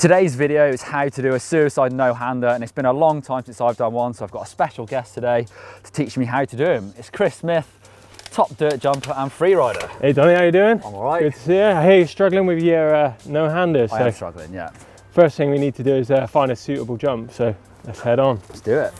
Today's video is how to do a suicide no-hander, and it's been a long time since I've done one, so I've got a special guest today to teach me how to do him. It's Chris Smith, top dirt jumper and freerider. Hey Donny, how you doing? I'm all right. Good to see you. I hear you're struggling with your no-handers. I am struggling, yeah. First thing we need to do is find a suitable jump, so let's head on. Let's do it.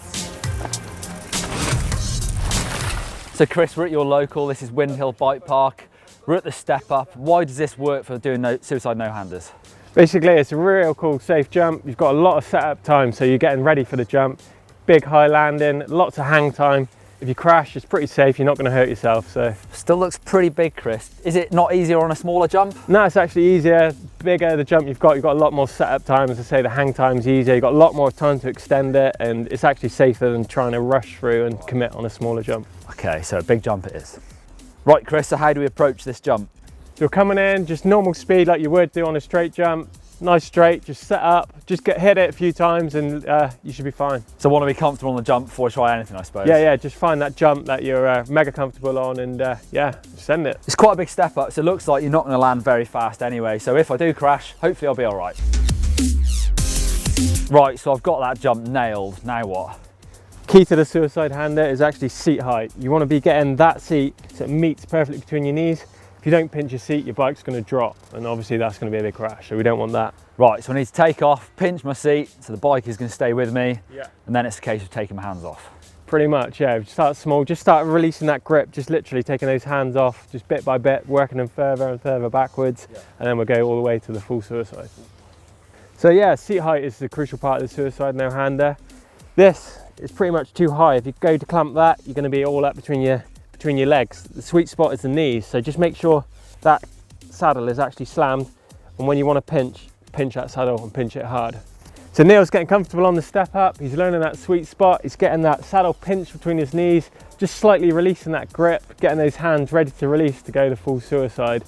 So Chris, we're at your local, this is Windhill Bike Park. We're at the step up. Why does this work for doing suicide no-handers? Basically, it's a real cool, safe jump. You've got a lot of setup time, so you're getting ready for the jump. Big high landing, lots of hang time. If you crash, it's pretty safe. You're not going to hurt yourself. So still looks pretty big, Chris. Is it not easier on a smaller jump? No, it's actually easier. Bigger the jump you've got a lot more setup time. As I say, the hang time's easier. You've got a lot more time to extend it, and it's actually safer than trying to rush through and commit on a smaller jump. Okay, so a big jump it is. Right, Chris, so how do we approach this jump? So you're coming in, just normal speed like you would do on a straight jump. Nice straight, just set up, just hit it a few times and you should be fine. So want to be comfortable on the jump before I try anything, I suppose? Yeah, just find that jump that you're mega comfortable on and yeah, send it. It's quite a big step up, so it looks like you're not going to land very fast anyway. So if I do crash, hopefully I'll be all right. Right, so I've got that jump nailed. Now what? Key to the suicide hander is actually seat height. You want to be getting that seat so it meets perfectly between your knees. If you don't pinch your seat, your bike's going to drop, and obviously that's going to be a big crash, so we don't want that. Right, so I need to take off, pinch my seat, so the bike is going to stay with me, yeah. And then it's a case of taking my hands off. Pretty much, yeah. Start small, just start releasing that grip, just literally taking those hands off, just bit by bit, working them further and further backwards, yeah. And then we'll go all the way to the full suicide. So yeah, seat height is the crucial part of the suicide no-hander. This is pretty much too high. If you go to clamp that, you're going to be all up between your legs. The sweet spot is the knees, so just make sure that saddle is actually slammed, and when you want to pinch that saddle and pinch it hard. So Neil's getting comfortable on the step up, he's learning that sweet spot, he's getting that saddle pinched between his knees, just slightly releasing that grip, getting those hands ready to release to go to full suicide.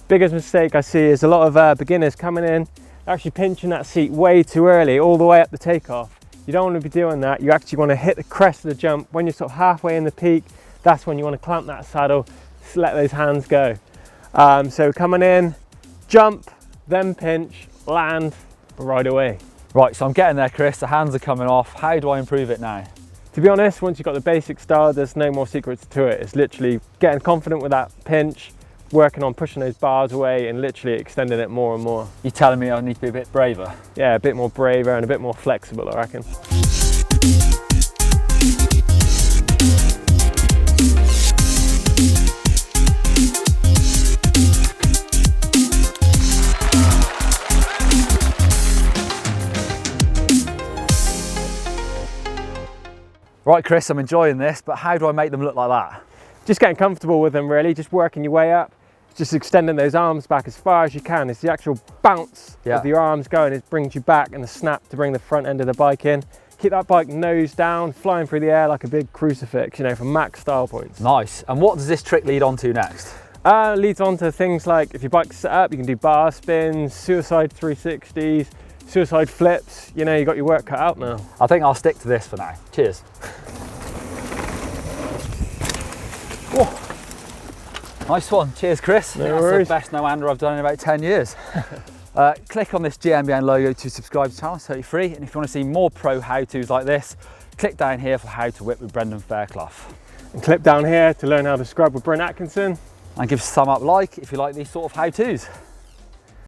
Biggest mistake I see is a lot of beginners coming in, actually pinching that seat way too early, all the way up the takeoff. You don't want to be doing that. You actually want to hit the crest of the jump. When you're sort of halfway in the peak, that's when you want to clamp that saddle, let those hands go. So coming in, jump, then pinch, land, right away. Right, so I'm getting there, Chris. The hands are coming off. How do I improve it now? To be honest, once you've got the basic style, there's no more secrets to it. It's literally getting confident with that pinch, working on pushing those bars away and literally extending it more and more. You're telling me I need to be a bit braver? Yeah, a bit more braver and a bit more flexible, I reckon. Right, Chris, I'm enjoying this, but how do I make them look like that? Just getting comfortable with them, really, just working your way up, just extending those arms back as far as you can. It's the actual bounce of your arms going, it brings you back, and the snap to bring the front end of the bike in. Keep that bike nose down, flying through the air like a big crucifix, you know, for max style points. Nice. And what does this trick lead on to next? Leads on to things like, if your bike's set up, you can do bar spins, suicide 360s, suicide flips. You know, you got your work cut out now. I think I'll stick to this for now. Cheers. Whoa. Nice one. Cheers, Chris. No worries. That's the best no-hander I've done in about 10 years. Click on this GMBN logo to subscribe to the channel, it's totally free. And if you want to see more pro how-tos like this, click down here for how to whip with Brendan Fairclough. And click down here to learn how to scrub with Brent Atkinson. And give us a thumb up like if you like these sort of how-tos.